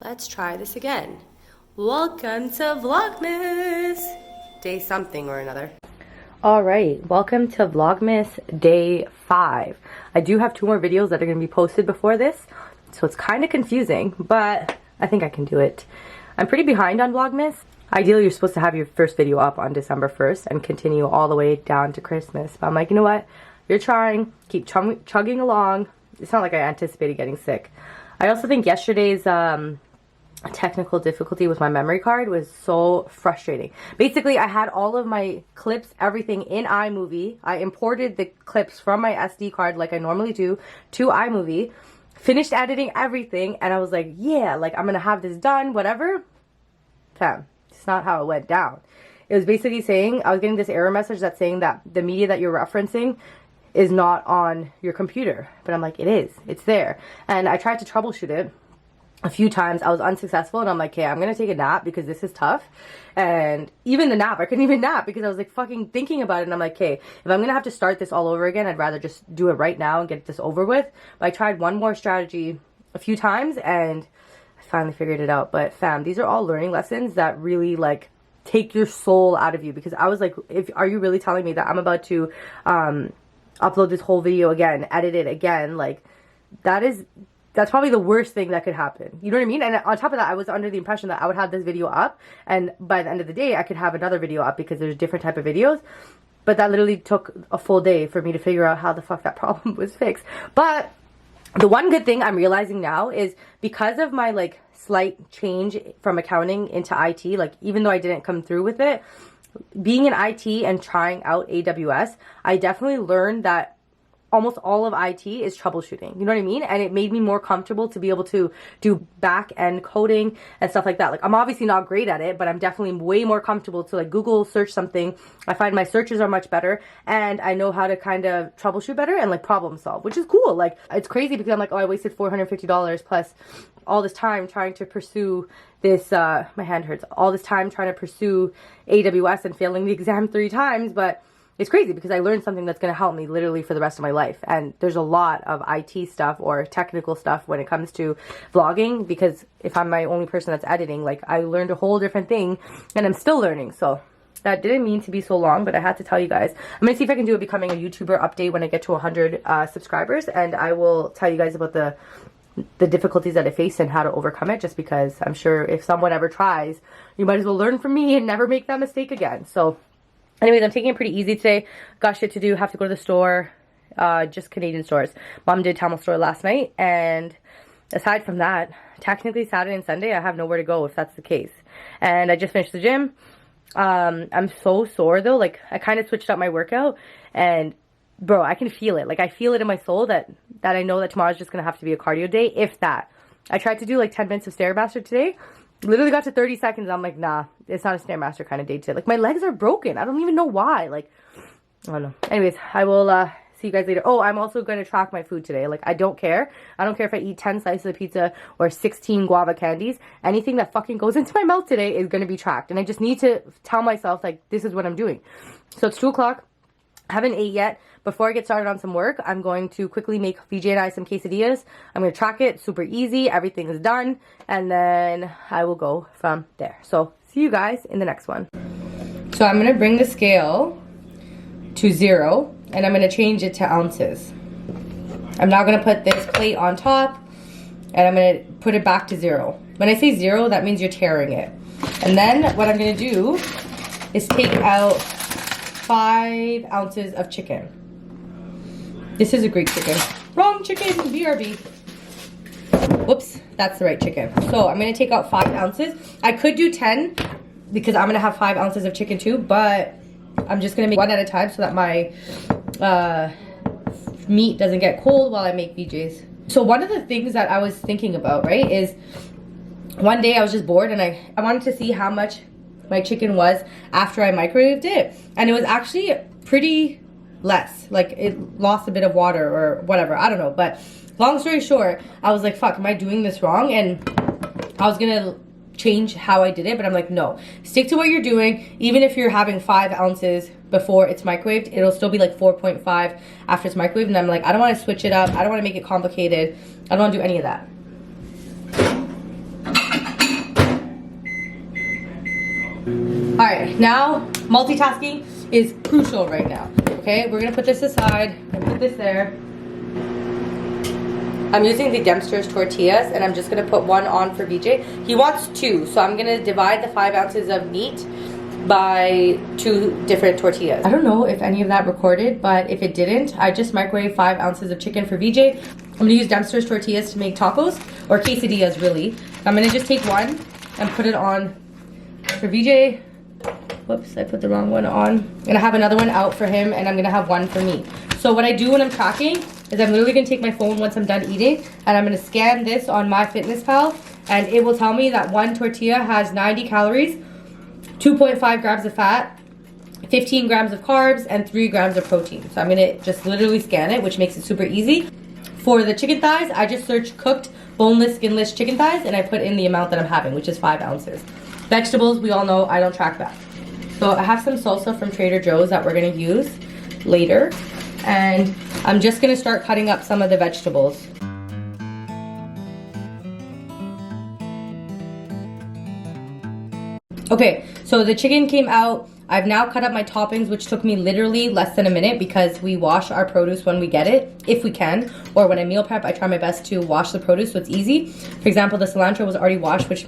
Let's try this again. Welcome to Vlogmas! Day something or another. Alright, welcome to Vlogmas Day 5. I do have 2 more videos that are going to be posted before this, so it's kind of confusing, but I think I can do it. I'm pretty behind on Vlogmas. Ideally, you're supposed to have your first video up on December 1st and continue all the way down to Christmas. But I'm like, you know what? You're trying. Keep chugging along. It's not like I anticipated getting sick. I also think yesterday's technical difficulty with my memory card was so frustrating. Basically, I had all of my clips, everything in iMovie. I imported the clips from my SD card like I normally do to iMovie. Finished editing everything, and I was like, yeah, like I'm gonna have this done, whatever. Fam, it's not how it went down. It was basically saying, I was getting this error message that's saying that the media that you're referencing is not on your computer. But I'm like, it is. It's there. And I tried to troubleshoot it a few times. I was unsuccessful, and I'm like, okay, I'm gonna take a nap because this is tough. And even the nap, I couldn't even nap because I was like fucking thinking about it, and I'm like, okay, if I'm gonna have to start this all over again, I'd rather just do it right now and get this over with. But I tried one more strategy a few times, and I finally figured it out. But fam, these are all learning lessons that really like take your soul out of you, because I was like, are you really telling me that I'm about to upload this whole video again, edit it again? Like, that's probably the worst thing that could happen. You know what I mean? And on top of that, I was under the impression that I would have this video up, and by the end of the day, I could have another video up because there's different type of videos. But that literally took a full day for me to figure out how the fuck that problem was fixed. But the one good thing I'm realizing now is because of my like slight change from accounting into IT, like even though I didn't come through with it, being in IT and trying out AWS, I definitely learned that almost all of IT is troubleshooting. You know what I mean? And it made me more comfortable to be able to do back-end coding and stuff like that. Like, I'm obviously not great at it, but I'm definitely way more comfortable to like Google search something. I find my searches are much better, and I know how to kind of troubleshoot better and like problem solve, which is cool. Like, it's crazy because I'm like, oh, I wasted $450 plus all this time trying to pursue this, my hand hurts, all this time trying to pursue AWS and failing the exam 3 times, but it's crazy because I learned something that's going to help me literally for the rest of my life. And there's a lot of IT stuff or technical stuff when it comes to vlogging, because if I'm my only person that's editing, like I learned a whole different thing and I'm still learning. So that didn't mean to be so long, but I had to tell you guys. I'm going to see if I can do a becoming a YouTuber update when I get to 100 subscribers, and I will tell you guys about the difficulties that I face and how to overcome it, just because I'm sure if someone ever tries, you might as well learn from me and never make that mistake again. So anyways, I'm taking it pretty easy today. Got shit to do, have to go to the store, just Canadian stores. Mom did Tamil store last night, and aside from that, technically Saturday and Sunday I have nowhere to go if that's the case. And I just finished the gym. I'm so sore though, like I kind of switched up my workout, and bro, I can feel it. Like I feel it in my soul that I know that tomorrow's just gonna have to be a cardio day, if that. I tried to do like 10 minutes of Stairmaster today. Literally got to 30 seconds. I'm like, nah, it's not a Stairmaster kind of day today. Like my legs are broken. I don't even know why. Like, I don't know. Anyways, I will see you guys later. Oh, I'm also going to track my food today. Like, I don't care. I don't care if I eat 10 slices of pizza or 16 guava candies. Anything that fucking goes into my mouth today is going to be tracked. And I just need to tell myself, like, this is what I'm doing. So it's 2 o'clock. I haven't ate yet. Before I get started on some work, I'm going to quickly make VJ and I some quesadillas. I'm going to track it. Super easy. Everything is done. And then I will go from there. So see you guys in the next one. So I'm going to bring the scale to 0. And I'm going to change it to ounces. I'm now going to put this plate on top. And I'm going to put it back to 0. When I say 0, that means you're tearing it. And then what I'm going to do is take out 5 ounces of chicken. This is a Greek chicken. Wrong chicken, BRB. Whoops, that's the right chicken. So I'm going to take out 5 ounces. I could do 10 because I'm going to have 5 ounces of chicken too, but I'm just going to make 1 at a time so that my meat doesn't get cold while I make VJs. So one of the things that I was thinking about, right, is one day I was just bored and I wanted to see how much my chicken was after I microwaved it. And it was actually pretty less. Like, it lost a bit of water or whatever. I don't know. But long story short, I was like, fuck, am I doing this wrong? And I was gonna change how I did it, but I'm like, no. Stick to what you're doing. Even if you're having 5 ounces before it's microwaved, it'll still be like 4.5 after it's microwaved. And I'm like, I don't want to switch it up. I don't want to make it complicated. I don't want to do any of that. Alright, now multitasking is crucial right now. Okay, we're gonna put this aside and put this there. I'm using the Dempster's tortillas and I'm just gonna put one on for VJ. He wants 2, so I'm gonna divide the 5 ounces of meat by 2 different tortillas. I don't know if any of that recorded, but if it didn't, I just microwaved 5 ounces of chicken for VJ. I'm gonna use Dempster's tortillas to make tacos, or quesadillas really. I'm gonna just take one and put it on for VJ. Whoops, I put the wrong one on. I'm gonna have another one out for him and I'm gonna have one for me. So what I do when I'm tracking is I'm literally gonna take my phone once I'm done eating and I'm gonna scan this on MyFitnessPal and it will tell me that one tortilla has 90 calories, 2.5 grams of fat, 15 grams of carbs, and 3 grams of protein. So I'm gonna just literally scan it, which makes it super easy. For the chicken thighs, I just searched cooked, boneless, skinless chicken thighs, and I put in the amount that I'm having, which is 5 ounces. Vegetables, we all know I don't track that. So I have some salsa from Trader Joe's that we're gonna use later. And I'm just gonna start cutting up some of the vegetables. Okay, so the chicken came out. I've now cut up my toppings, which took me literally less than a minute because we wash our produce when we get it, if we can. Or when I meal prep, I try my best to wash the produce so it's easy. For example, the cilantro was already washed, which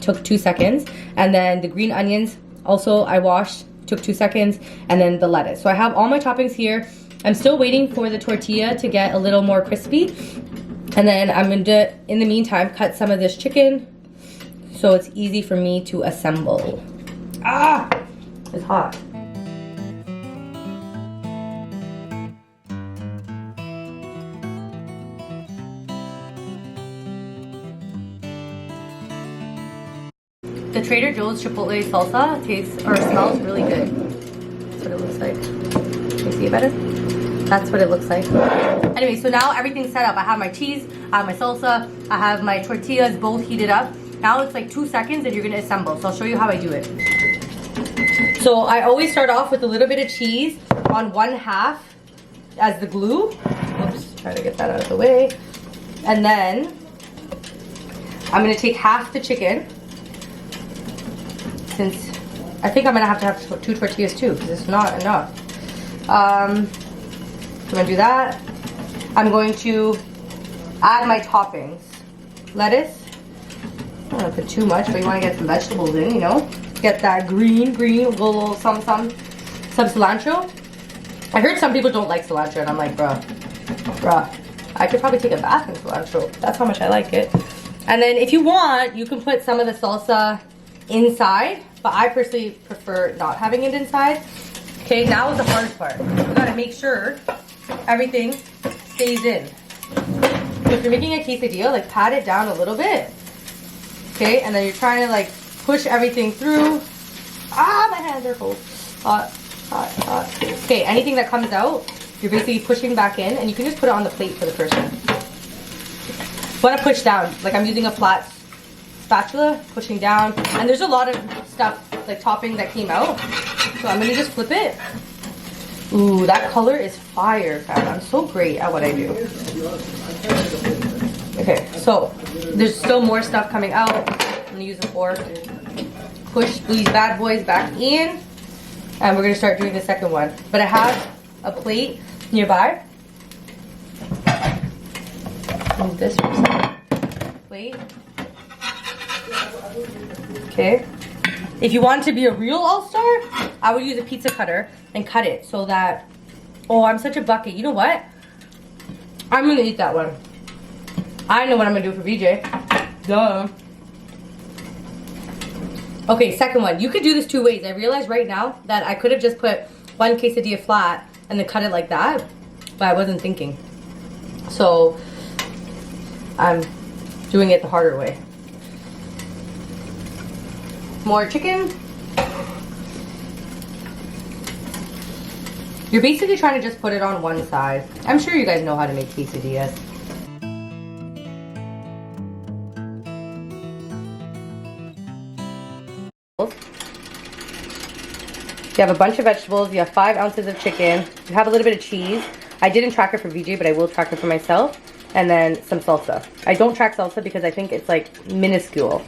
took 2 seconds. And then the green onions, also I washed, took 2 seconds. And then the lettuce. So I have all my toppings here. I'm still waiting for the tortilla to get a little more crispy. And then I'm going to, in the meantime, cut some of this chicken so it's easy for me to assemble. Ah! It's hot. The Trader Joe's Chipotle salsa tastes or smells really good. That's what it looks like. Can you see it better? That's what it looks like. Anyway, so now everything's set up. I have my cheese, I have my salsa, I have my tortillas both heated up. Now it's like 2 seconds and you're gonna assemble. So I'll show you how I do it. So I always start off with a little bit of cheese on 1/2 as the glue. Oops, try to get that out of the way. And then I'm gonna take half the chicken, since I think I'm gonna have to have 2 tortillas too, because it's not enough. I'm gonna do that. I'm going to add my toppings. Lettuce. I don't want to put too much, but you want to get some vegetables in, you know. Get that green, little some cilantro. I heard some people don't like cilantro, and I'm like, bruh, I could probably take a bath in cilantro. That's how much I like it. And then if you want, you can put some of the salsa inside, but I personally prefer not having it inside. Okay, now is the hard part. You gotta make sure everything stays in. If you're making a quesadilla, like pat it down a little bit. Okay, and then you're trying to like push everything through. Ah, my hands are cold. Hot, hot, hot. Okay, anything that comes out, you're basically pushing back in, and you can just put it on the plate for the person. You want to push down, like I'm using a flat spatula, pushing down, and there's a lot of stuff, like topping that came out. So I'm gonna just flip it. Ooh, that color is fire, fam. I'm so great at what I do. Okay, so there's still more stuff coming out. I'm gonna use a fork. Push these bad boys back in. And we're gonna start doing the second one. But I have a plate nearby. Move this for a second. Plate. Okay. If you want to be a real all-star, I would use a pizza cutter and cut it so that... Oh, I'm such a bucket. You know what? I'm gonna eat that one. I know what I'm gonna do for VJ. Duh. Okay, second one. You could do this 2 ways. I realize right now that I could have just put one quesadilla flat and then cut it like that, but I wasn't thinking. So I'm doing it the harder way. More chicken. You're basically trying to just put it on one side. I'm sure you guys know how to make quesadillas. You have a bunch of vegetables, you have 5 ounces of chicken, you have a little bit of cheese. I didn't track it for VJ, but I will track it for myself. And then some salsa. I don't track salsa because I think it's like minuscule,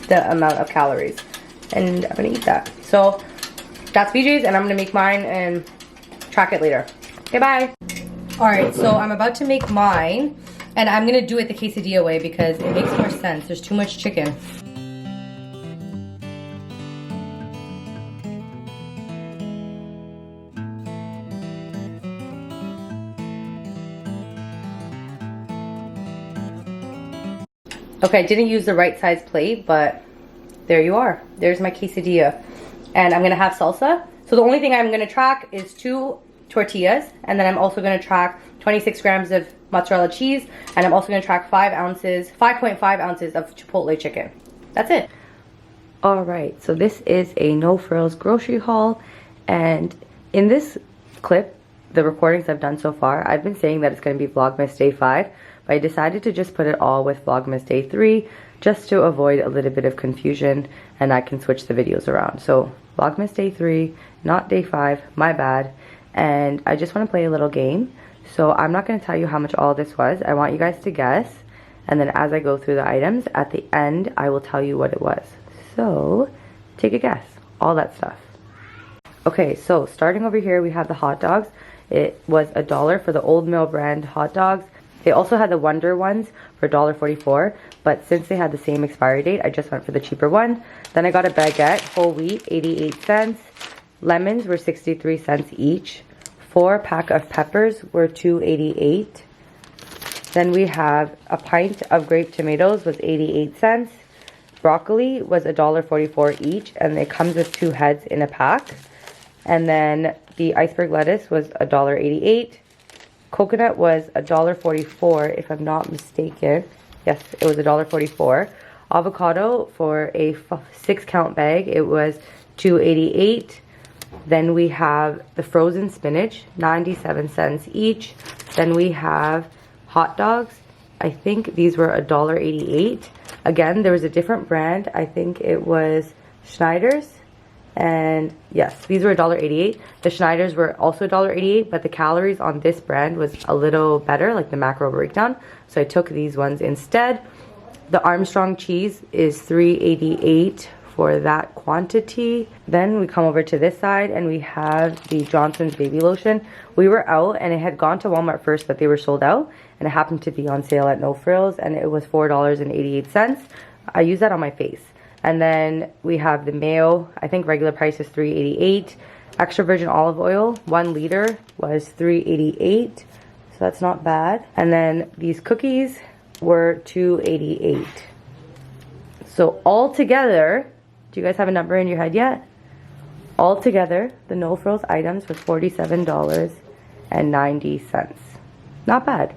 the amount of calories. and I'm gonna eat that. So that's BJ's, and I'm gonna make mine and track it later. Okay, bye. All right, so I'm about to make mine, and I'm gonna do it the quesadilla way because it makes more sense. There's too much chicken. Okay, I didn't use the right size plate, but there you are. There's my quesadilla. And I'm gonna have salsa. So the only thing I'm gonna track is 2 tortillas, and then I'm also gonna track 26 grams of mozzarella cheese, and I'm also gonna track 5.5 ounces of chipotle chicken. That's it. All right, so this is a no frills grocery haul, and in this clip, the recordings I've done so far, I've been saying that it's gonna be Vlogmas Day 5, but I decided to just put it all with Vlogmas Day 3 just to avoid a little bit of confusion, and I can switch the videos around. So Vlogmas Day 3, not Day 5, my bad. And I just want to play a little game. So I'm not going to tell you how much all this was. I want you guys to guess, and then as I go through the items, at the end I will tell you what it was. So take a guess, all that stuff. Okay, so starting over here we have the hot dogs. It was $1 for the Old Mill brand hot dogs. They also had the Wonder ones for $1.44, but since they had the same expiry date, I just went for the cheaper one. Then I got a baguette, whole wheat, 88 cents. Lemons were 63 cents each. 4 pack of peppers were $2.88. Then we have a pint of grape tomatoes was 88 cents. Broccoli was $1.44 each, and it comes with 2 heads in a pack. And then the iceberg lettuce was $1.88. Coconut was $1.44, if I'm not mistaken. Yes, it was $1.44. Avocado for a 6-count bag, it was $2.88. Then we have the frozen spinach, 97 cents each. Then we have hot dogs. I think these were $1.88. Again, there was a different brand. I think it was Schneider's. And yes, these were $1.88. The Schneiders were also $1.88, but the calories on this brand was a little better, like the macro breakdown. So I took these ones instead. The Armstrong cheese is $3.88 for that quantity. Then we come over to this side and we have the Johnson's baby lotion. We were out and it had gone to Walmart first, but they were sold out, and it happened to be on sale at No Frills, and it was $4.88. I use that on my face. And then we have the mayo. I think regular price is $3.88. Extra virgin olive oil, 1 liter was $3.88. So that's not bad. And then these cookies were $2.88. So all together, do you guys have a number in your head yet? All together, the No Frills items was $47.90. Not bad.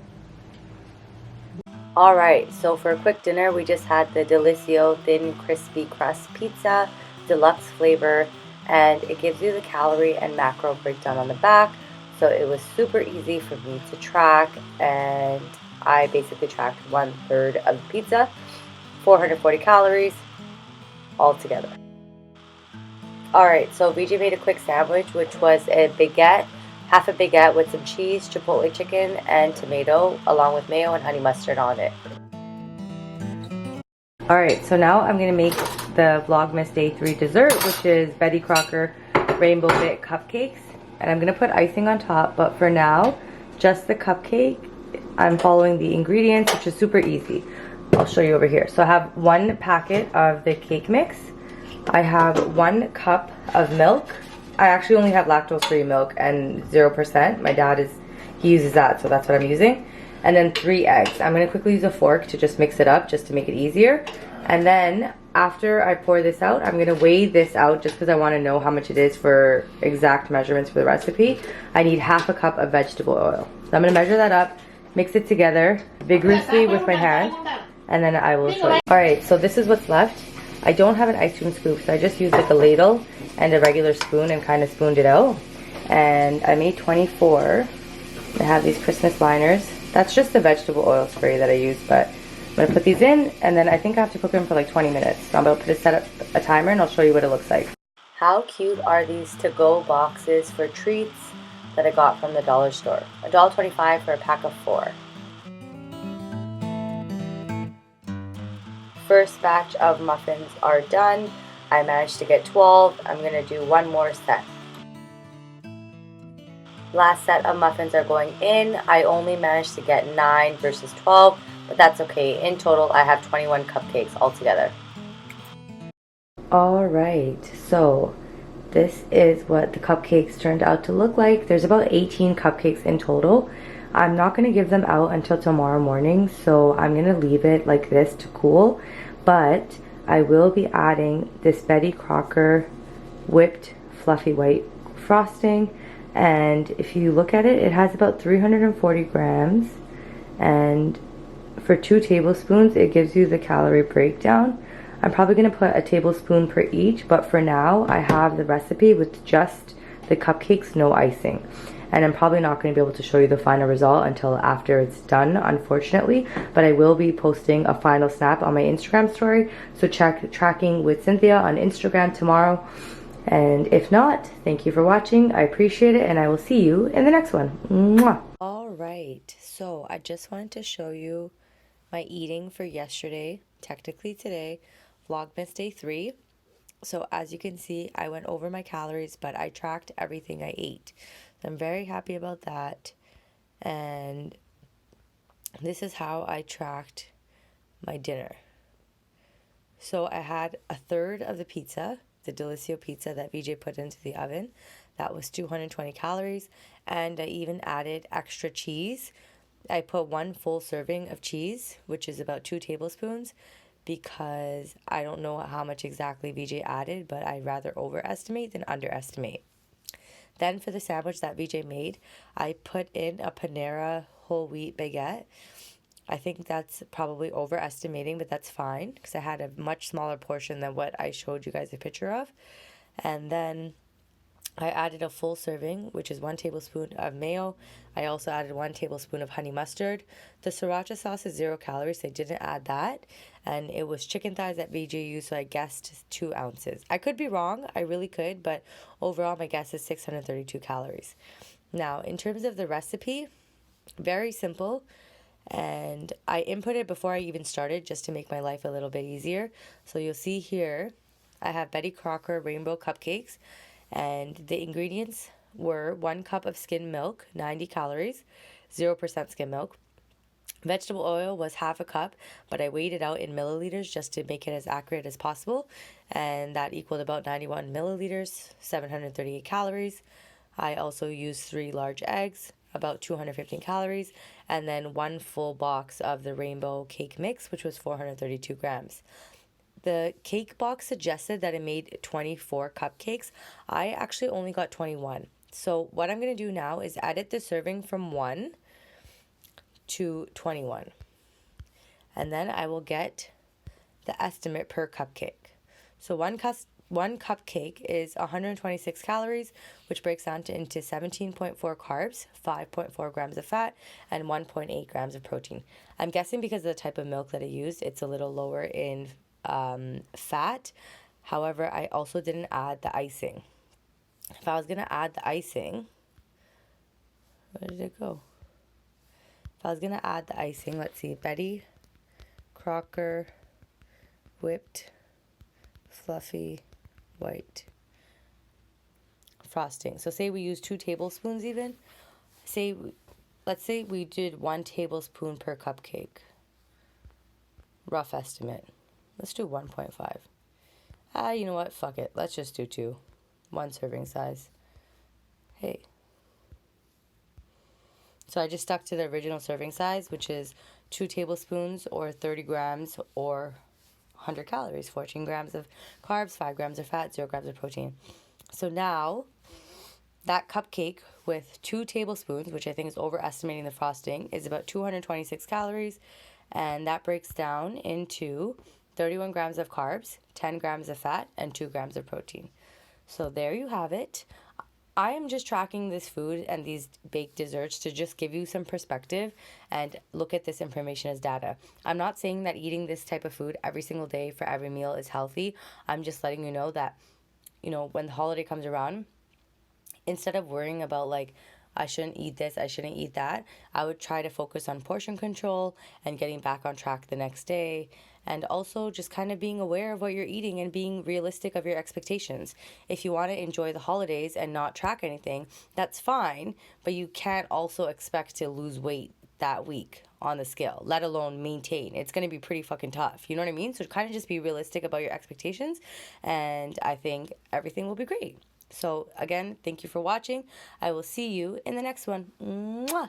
Alright, so for a quick dinner, we just had the Delissio Thin Crispy Crust Pizza, deluxe flavor, and it gives you the calorie and macro breakdown on the back. So it was super easy for me to track, and I basically tracked 1/3 of the pizza, 440 calories altogether. Alright, so BJ made a quick sandwich, which was a baguette, half a baguette with some cheese, chipotle chicken, and tomato, along with mayo and honey mustard on it. Alright, so now I'm going to make the Vlogmas Day 3 dessert, which is Betty Crocker Rainbow Bit Cupcakes. And I'm going to put icing on top, but for now, just the cupcake. I'm following the ingredients, which is super easy. I'll show you over here. So I have 1 packet of the cake mix. I have 1 cup of milk. I actually only have lactose-free milk and 0%. My dad he uses that, so that's what I'm using. And then 3 eggs. I'm going to quickly use a fork to just mix it up, just to make it easier. And then after I pour this out, I'm going to weigh this out just because I want to know how much it is for exact measurements for the recipe. I need half a cup of vegetable oil. So I'm going to measure that up, mix it together vigorously with my hand, and then I will show you. Alright, so this is what's left. I don't have an ice cream scoop, so I just used like a ladle and a regular spoon and kind of spooned it out. And I made 24. I have these Christmas liners. That's just the vegetable oil spray that I use, but I'm going to put these in, and then I think I have to cook them for like 20 minutes. So I'm about to set up a timer, and I'll show you what it looks like. How cute are these to-go boxes for treats that I got from the dollar store? $1.25 for a pack of 4. First batch of muffins are done. I managed to get 12. I'm going to do one more set. Last set of muffins are going in. I only managed to get 9 versus 12, but that's okay. In total, I have 21 cupcakes altogether. Alright, so this is what the cupcakes turned out to look like. There's about 18 cupcakes in total. I'm not going to give them out until tomorrow morning, so I'm going to leave it like this to cool. But I will be adding this Betty Crocker whipped fluffy white frosting. And if you look at it, it has about 340 grams. And for 2 tablespoons, it gives you the calorie breakdown. I'm probably going to put a tablespoon per each, but for now, I have the recipe with just the cupcakes, no icing. And I'm probably not going to be able to show you the final result until after it's done, unfortunately. But I will be posting a final snap on my Instagram story. So check Tracking with Cynthia on Instagram tomorrow. And if not, thank you for watching. I appreciate it, and I will see you in the next one. Mwah. Alright, so I just wanted to show you my eating for yesterday, technically today, Vlogmas Day 3. So as you can see, I went over my calories, but I tracked everything I ate. So I'm very happy about that. And this is how I tracked my dinner. So I had a third of the pizza, the Delissio pizza that VJ put into the oven. That was 220 calories. And I even added extra cheese. I put 1 full serving of cheese, which is about 2 tablespoons, because I don't know how much exactly VJ added, but I'd rather overestimate than underestimate. Then for the sandwich that VJ made, I put in a Panera whole wheat baguette. I think that's probably overestimating, but that's fine because I had a much smaller portion than what I showed you guys a picture of. And then I added a full serving, which is 1 tablespoon of mayo. I also added 1 tablespoon of honey mustard. The sriracha sauce is 0 calories, so I didn't add that. And it was chicken thighs that VJ used, so I guessed 2 ounces. I could be wrong, I really could, but overall my guess is 632 calories. Now, in terms of the recipe, very simple. And I inputted before I even started just to make my life a little bit easier. So you'll see here, I have Betty Crocker rainbow cupcakes. And the ingredients were 1 cup of skim milk, 90 calories, 0% skim milk. Vegetable oil was half a cup, but I weighed it out in milliliters just to make it as accurate as possible. And that equaled about 91 milliliters, 738 calories. I also used 3 large eggs, about 215 calories, and then 1 full box of the rainbow cake mix, which was 432 grams. The cake box suggested that it made 24 cupcakes. I actually only got 21. So what I'm going to do now is edit the serving from 1 to 21. And then I will get the estimate per cupcake. So one cupcake is 126 calories, which breaks down into 17.4 carbs, 5.4 grams of fat, and 1.8 grams of protein. I'm guessing because of the type of milk that I used, it's a little lower in fat. However, I also didn't add the icing. If I was going to add the icing, where did it go? If I was going to add the icing, let's see, Betty Crocker whipped fluffy white frosting. So say we use 2 tablespoons even. Let's say we did 1 tablespoon per cupcake. Rough estimate. Let's do 1.5. You know what? Fuck it. Let's just do 2. 1 serving size. Hey. So I just stuck to the original serving size, which is 2 tablespoons or 30 grams or 100 calories, 14 grams of carbs, 5 grams of fat, 0 grams of protein. So now that cupcake with 2 tablespoons, which I think is overestimating the frosting, is about 226 calories. And that breaks down into 31 grams of carbs, 10 grams of fat, and 2 grams of protein. So there you have it. I am just tracking this food and these baked desserts to just give you some perspective and look at this information as data. I'm not saying that eating this type of food every single day for every meal is healthy. I'm just letting you know that, when the holiday comes around, instead of worrying about like, I shouldn't eat this, I shouldn't eat that, I would try to focus on portion control and getting back on track the next day and also just kind of being aware of what you're eating and being realistic of your expectations. If you want to enjoy the holidays and not track anything, that's fine, but you can't also expect to lose weight that week on the scale, let alone maintain. It's going to be pretty fucking tough. You know what I mean? So kind of just be realistic about your expectations, and I think everything will be great. So again, thank you for watching. I will see you in the next one. Mwah!